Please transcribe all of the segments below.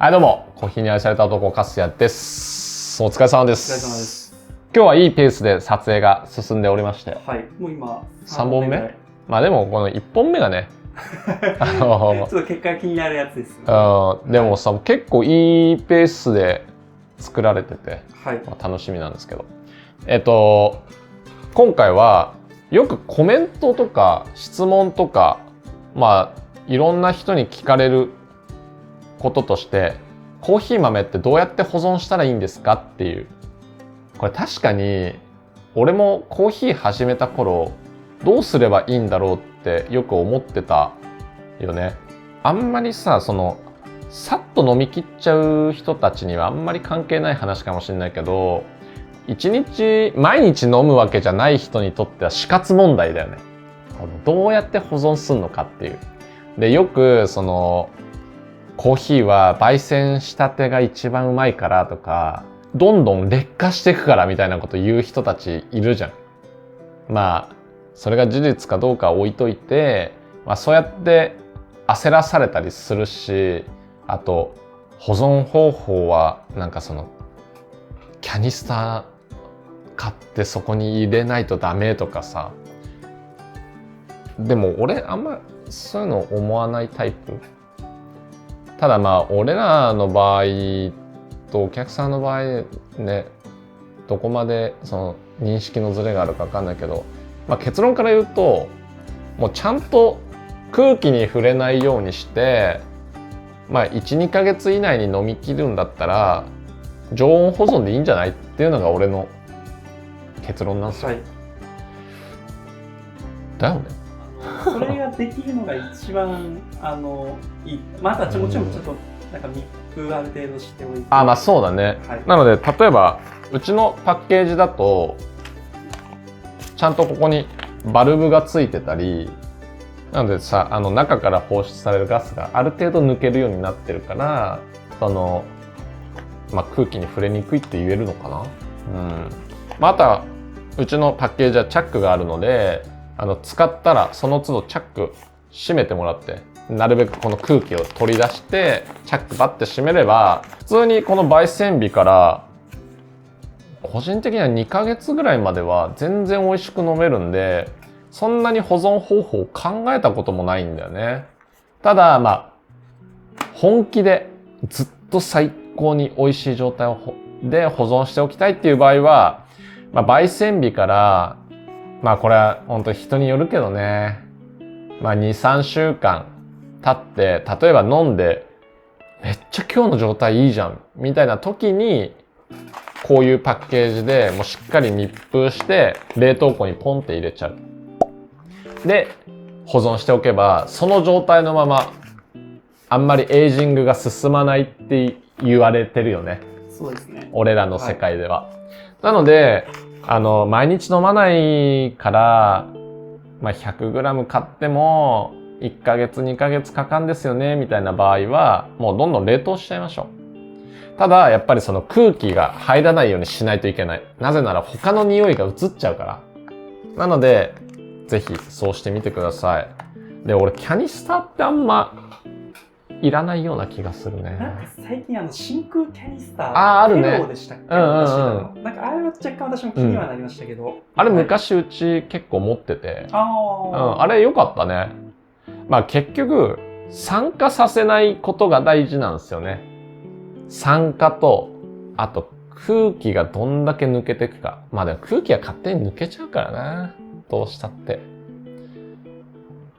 はい、どうも、コーヒーに愛された男、カスヤです。お疲れ様でお疲れ様です。今日はいいペースで撮影が進んでおりまして。はい、もう今3本目まあでも、この1本目がね、ちょっと結果が気になるやつです、ね。でもさ、結構いいペースで作られてて、はい、まあ、楽しみなんですけど。今回は、よくコメントとか質問とか、まあ、いろんな人に聞かれることとして、コーヒー豆ってどうやって保存したらいいんですかっていう。これ確かに、俺もコーヒー始めた頃、どうすればいいんだろうってよく思ってたよね。あんまりさ、さっと飲み切っちゃう人たちにはあんまり関係ない話かもしれないけど、毎日飲むわけじゃない人にとっては死活問題だよね。どうやって保存するのかっていう。で、よくコーヒーは焙煎したてが一番うまいからとか、どんどん劣化していくからみたいなこと言う人たちいるじゃん。まあ、それが事実かどうかは置いといて、まあそうやって焦らされたりするし、あと、保存方法はキャニスター買ってそこに入れないとダメとかさ。でも俺あんまそういうの思わないタイプ。ただまあ俺らの場合とお客さんの場合ね、どこまで認識のズレがあるか分かんないけど、まあ、結論から言うともうちゃんと空気に触れないようにして、まあ 1,2 ヶ月以内に飲み切るんだったら常温保存でいいんじゃないっていうのが俺の結論なんですよ。はい、だよね。それができるのが一番いい。またもちろんちょっと密封ある程度しておいて。まあそうだね。はい、なので例えばうちのパッケージだとちゃんとここにバルブがついてたり、なのでさ、中から放出されるガスがある程度抜けるようになってるから、まあ、空気に触れにくいって言えるのかな。まあ、あとはうちのパッケージはチャックがあるので、使ったらその都度チャック閉めてもらって、なるべくこの空気を取り出してチャックバッて閉めれば、普通にこの焙煎日から個人的には2ヶ月ぐらいまでは全然美味しく飲めるんで、そんなに保存方法を考えたこともないんだよね。ただまあ本気でずっと最高に美味しい状態で保存しておきたいっていう場合は、まあ、焙煎日からまあこれは本当に人によるけどね、まあ 2,3 週間経って例えば飲んでめっちゃ今日の状態いいじゃんみたいな時にこういうパッケージでもうしっかり密封して冷凍庫にポンって入れちゃう。で保存しておけばその状態のままあんまりエイジングが進まないって言われてるよね。そうですね。俺らの世界では。はい、なので毎日飲まないから、まあ、100g 買っても1ヶ月2ヶ月かかんですよねみたいな場合はもうどんどん冷凍しちゃいましょう。ただやっぱりその空気が入らないようにしないといけない。なぜなら他の匂いが移っちゃうから。なのでぜひそうしてみてください。で、俺キャニスターってあんまいらないような気がするね。なんか最近真空キャニスターあるね。ヘローでしたっけ？なんかあれは若干私も気にはなりましたけど。あれ昔うち結構持ってて、あれ良かったね。まあ結局酸化させないことが大事なんですよね。酸化とあと空気がどんだけ抜けていくか。まあでも空気が勝手に抜けちゃうからな、どうしたって。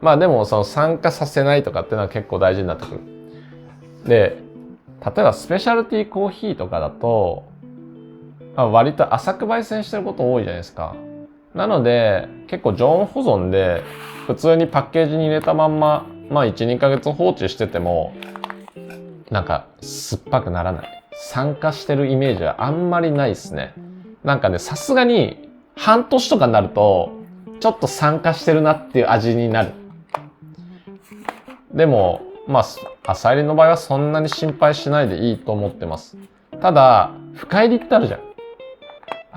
まあでも酸化させないとかっていうのは結構大事になってくる。で、例えばスペシャルティーコーヒーとかだと、まあ、割と浅く焙煎してること多いじゃないですか。なので結構常温保存で普通にパッケージに入れたまんま、まあ 1,2 ヶ月放置しててもなんか酸っぱくならない。酸化してるイメージはあんまりないですね。なんかね、さすがに半年とかになるとちょっと酸化してるなっていう味になる。でもまあ浅入りの場合はそんなに心配しないでいいと思ってます。ただ深入りってあるじゃ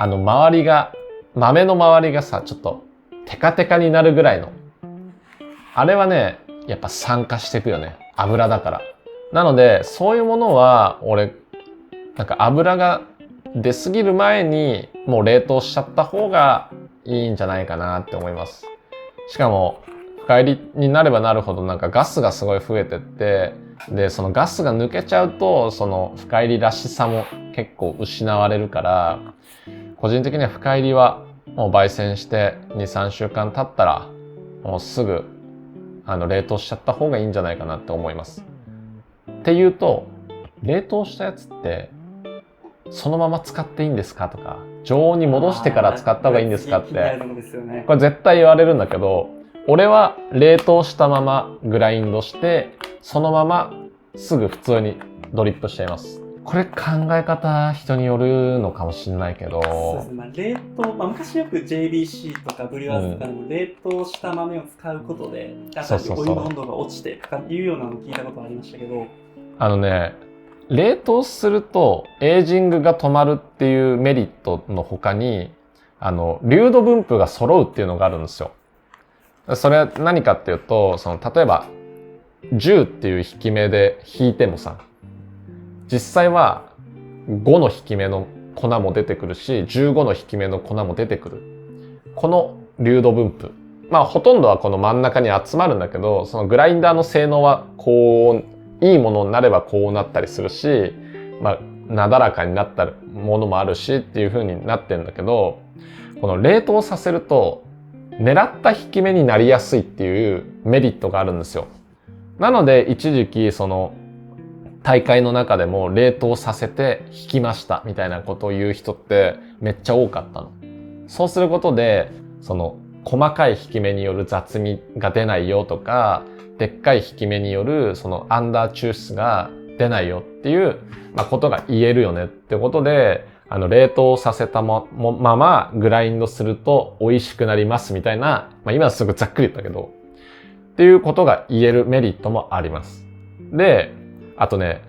ん。周りが豆の周りがさちょっとテカテカになるぐらいのあれはねやっぱ酸化していくよね。油だから。なのでそういうものは俺なんか油が出過ぎる前にもう冷凍しちゃった方がいいんじゃないかなって思います。しかも深入りになればなるほどなんかガスがすごい増えてって、でそのガスが抜けちゃうとその深入りらしさも結構失われるから、個人的には深入りはもう焙煎して 2,3 週間経ったらもうすぐ冷凍しちゃった方がいいんじゃないかなって思います。っていうと、冷凍したやつってそのまま使っていいんですかとか、常温に戻してから使った方がいいんですかって、これ絶対言われるんだけど、俺は冷凍したままグラインドしてそのまますぐ普通にドリップしちゃいます。これ考え方人によるのかもしれないけど、そうですね、冷凍、昔よく JBC とかブリュワーズとかでも冷凍した豆を使うことで、やっぱりお湯の温度が落ちてとかいうようなのを聞いたことありましたけど、冷凍するとエイジングが止まるっていうメリットの他に、流度分布が揃うっていうのがあるんですよ。それは何かっていうと、例えば10っていう引き目で引いてもさ、実際は5の引き目の粉も出てくるし、15の引き目の粉も出てくる。この流度分布。ほとんどはこの真ん中に集まるんだけど、そのグラインダーの性能はこう、いいものになればこうなったりするし、なだらかになったものもあるしっていう風になってるんだけど、この冷凍させると、狙った引き目になりやすいっていうメリットがあるんですよ。なので一時期大会の中でも冷凍させて引きましたみたいなことを言う人ってめっちゃ多かったの。そうすることで細かい引き目による雑味が出ないよとか、でっかい引き目によるアンダー抽出が出ないよっていう、ことが言えるよねってことで、冷凍させたままグラインドすると美味しくなりますみたいな、今はすぐざっくり言ったけど、っていうことが言えるメリットもあります。で、あとね、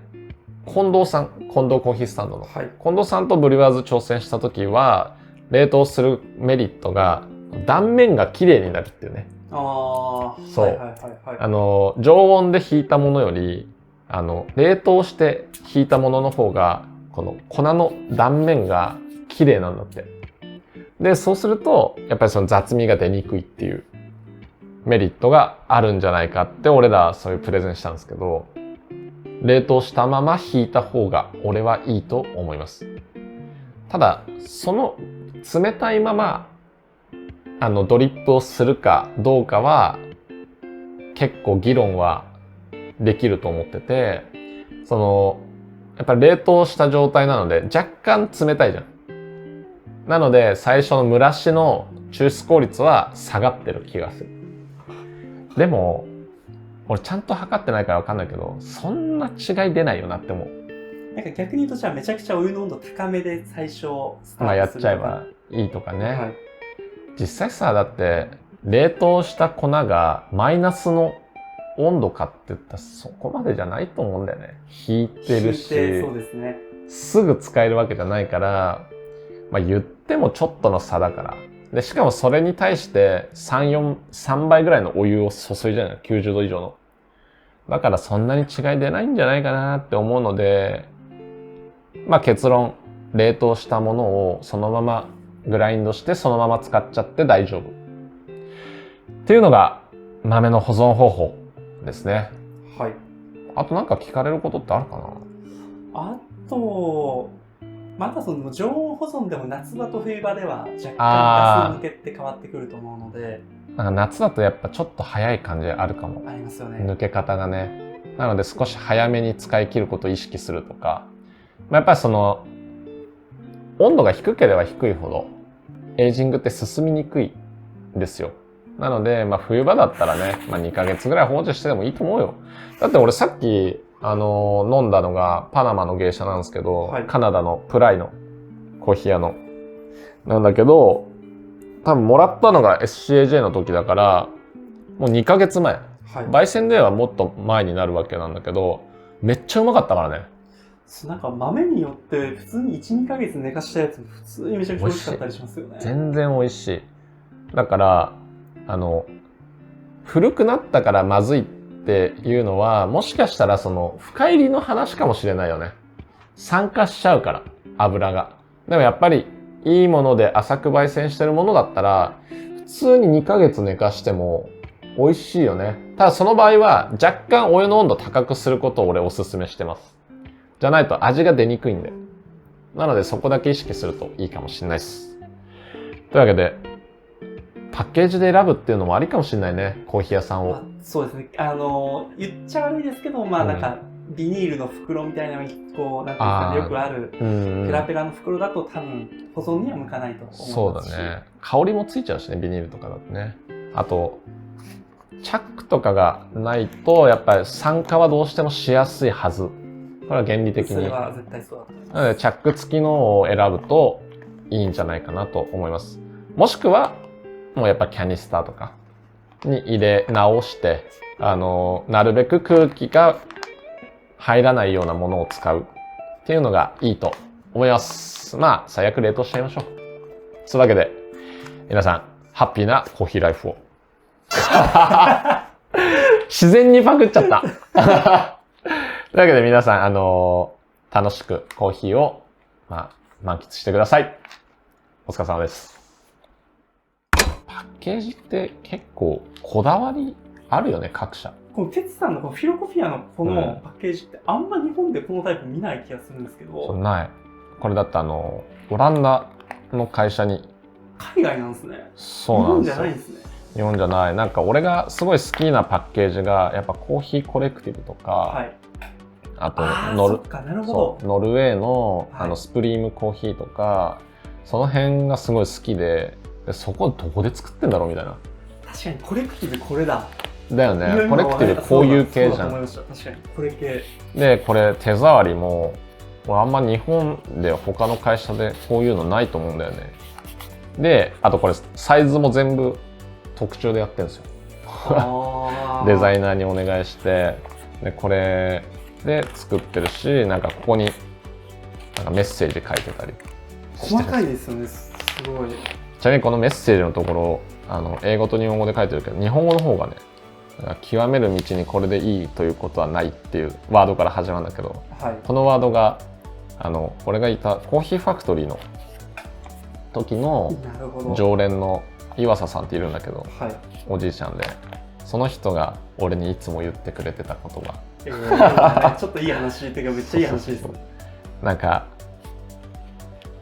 近藤コーヒースタンドの、近藤さんとブリュワーズ挑戦した時は、冷凍するメリットが断面が綺麗になるっていうね。そう。常温で引いたものより、冷凍して引いたものの方が、この粉の断面が綺麗なんだって。で、そうすると、やっぱり雑味が出にくいっていうメリットがあるんじゃないかって俺らそういうプレゼンしたんですけど、冷凍したまま引いた方が俺はいいと思います。ただ、冷たいままドリップをするかどうかは結構議論はできると思ってて、やっぱり冷凍した状態なので若干冷たいじゃん。なので最初の蒸らしの抽出効率は下がってる気がする。でも俺ちゃんと測ってないから分かんないけど、そんな違い出ないよなって思う。なんか逆に言うと、じゃあめちゃくちゃお湯の温度高めで最初スタートするとか、やっちゃえばいいとかね。実際さ、だって冷凍した粉がマイナスの温度かって言ったらそこまでじゃないと思うんだよね。引いてるし、そうですね。すぐ使えるわけじゃないから、言ってもちょっとの差だから。で、しかもそれに対して3倍ぐらいのお湯を注いじゃない、90度以上の。だからそんなに違い出ないんじゃないかなって思うので、結論、冷凍したものをそのままグラインドしてそのまま使っちゃって大丈夫。っていうのが豆の保存方法ですね。はい。あとなんか聞かれることってあるかな？あと、また常温保存でも夏場と冬場では若干ガス抜けって変わってくると思うので、なんか夏だとやっぱちょっと早い感じあるかも。ありますよね。抜け方がね。なので少し早めに使い切ることを意識するとか、やっぱり温度が低ければ低いほどエイジングって進みにくいんですよ。なので、冬場だったらね、2ヶ月ぐらい放置してでもいいと思うよ。だって俺さっき飲んだのがパナマの芸者なんですけど、カナダのプライのコーヒー屋のなんだけど、多分もらったのが SCAJ の時だからもう2ヶ月前、焙煎ではもっと前になるわけなんだけど、めっちゃうまかったからね。なんか豆によって普通に 1,2 ヶ月寝かしたやつ普通にめちゃくちゃ美味しかったりしますよね。全然美味しい。だから古くなったからまずいっっていうのは、もしかしたらその深入りの話かもしれないよね。酸化しちゃうから、油が。でもやっぱりいいもので浅く焙煎してるものだったら、普通に2ヶ月寝かしても美味しいよね。ただその場合は若干お湯の温度高くすることを俺おすすめしてます。じゃないと味が出にくいんで。なのでそこだけ意識するといいかもしれないです。というわけで、パッケージで選ぶっていうのもありかもしれないね、コーヒー屋さんを。そうですね。言っちゃ悪いですけど、まあなんか、ビニールの袋みたいなのに、こう、なんていうんですかね、よくある、ペラペラの袋だと多分、保存には向かないと思いますし。そうだね。香りもついちゃうしね、ビニールとかだとね。あと、チャックとかがないと、やっぱり酸化はどうしてもしやすいはず。これは原理的に。それは絶対そうだと思います。なので、チャック付きのを選ぶといいんじゃないかなと思います。もしくは、もうやっぱキャニスターとかに入れ直して、なるべく空気が入らないようなものを使うっていうのがいいと思います。まあ、最悪冷凍しちゃいましょう。そういうわけで、皆さん、ハッピーなコーヒーライフを。自然にパクっちゃった。というわけで皆さん、楽しくコーヒーを、満喫してください。お疲れ様です。パッケージって結構こだわりあるよね、各社。このテツさんのこのフィロコフィアのこのパッケージってあんま日本でこのタイプ見ない気がするんですけど。そうない。これだってオランダの会社に。海外なんですね。そうなんですよ。日本じゃないんですね。日本じゃない。なんか俺がすごい好きなパッケージがやっぱコーヒーコレクティブとか、はい、あとノルウェーの、スプリームコーヒーとか、その辺がすごい好きで、そこどこで作ってんだろうみたいな。確かにコレクティブこれだ。だよね。コレクティブこういう系じゃん。確かにこれ系。で、これ手触りも、俺あんま日本で他の会社でこういうのないと思うんだよね。で、あとこれサイズも全部特注でやってるんですよ。デザイナーにお願いして、で、これで作ってるし、なんかここになんかメッセージ書いてたりしてる。細かいですよね、すごい。ちなみにこのメッセージのところ、英語と日本語で書いてるけど、日本語の方がね、極める道にこれでいいということはないっていうワードから始まるんだけど、はい、このワードが俺がいたコーヒーファクトリーの時の常連の岩佐さんっているんだけど、はい、おじいちゃんで、その人が俺にいつも言ってくれてた言葉。ちょっといい話っていうかめっちゃいい話です。なんか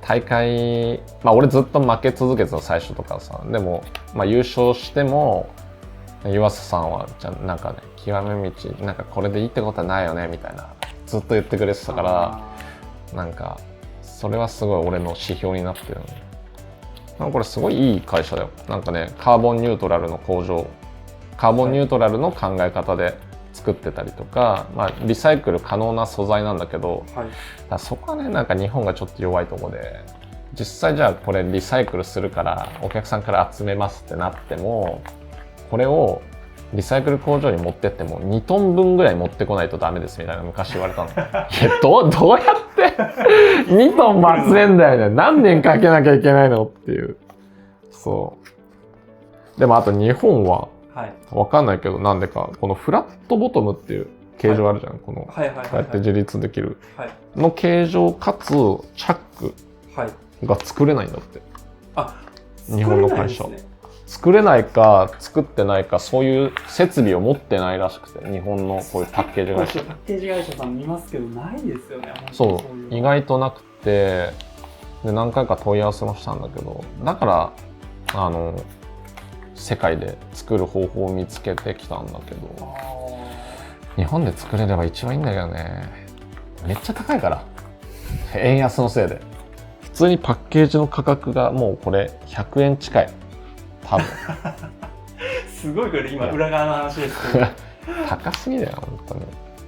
大会、俺ずっと負け続けてた最初とかさ、でも、優勝しても岩佐さんはなんかね、極め道なんかこれでいいってことはないよねみたいなずっと言ってくれてたから、なんかそれはすごい俺の指標になってる。なんかこれすごいいい会社だよ。なんかね、カーボンニュートラルの工場、カーボンニュートラルの考え方で作ってたりとか、リサイクル可能な素材なんだけど、はい、だそこはね、なんか日本がちょっと弱いところで、実際じゃあこれリサイクルするからお客さんから集めますってなっても、これをリサイクル工場に持ってっても2トン分ぐらい持ってこないとダメですみたいな昔言われたの。いや、どうやって2トン集めんだよね。何年かけなきゃいけないのっていう。そう。でもあと日本は、わかんないけど、なんでか、このフラットボトムっていう形状あるじゃん。この、こうやって自立できる。の形状かつ、チャックが作れないんだって。日本の会社。作れないか、作ってないか、そういう設備を持ってないらしくて、日本のこういうパッケージ会社。パッケージ会社さん見ますけど、ないですよね。そう、意外となくて、で、何回か問い合わせもしたんだけど、だから、世界で作る方法を見つけてきたんだけど、日本で作れれば一番いいんだけどね。めっちゃ高いから。円安のせいで。普通にパッケージの価格がもうこれ100円近い。多分。すごいこれ今裏側の話ですけど。高すぎだよ、本当に。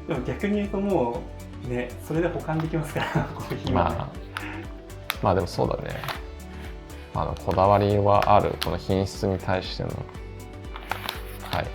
でも逆に言うともう、ね、それで保管できますから、コーヒーは、ね。まあでもそうだね。こだわりはある、この品質に対しての。はい。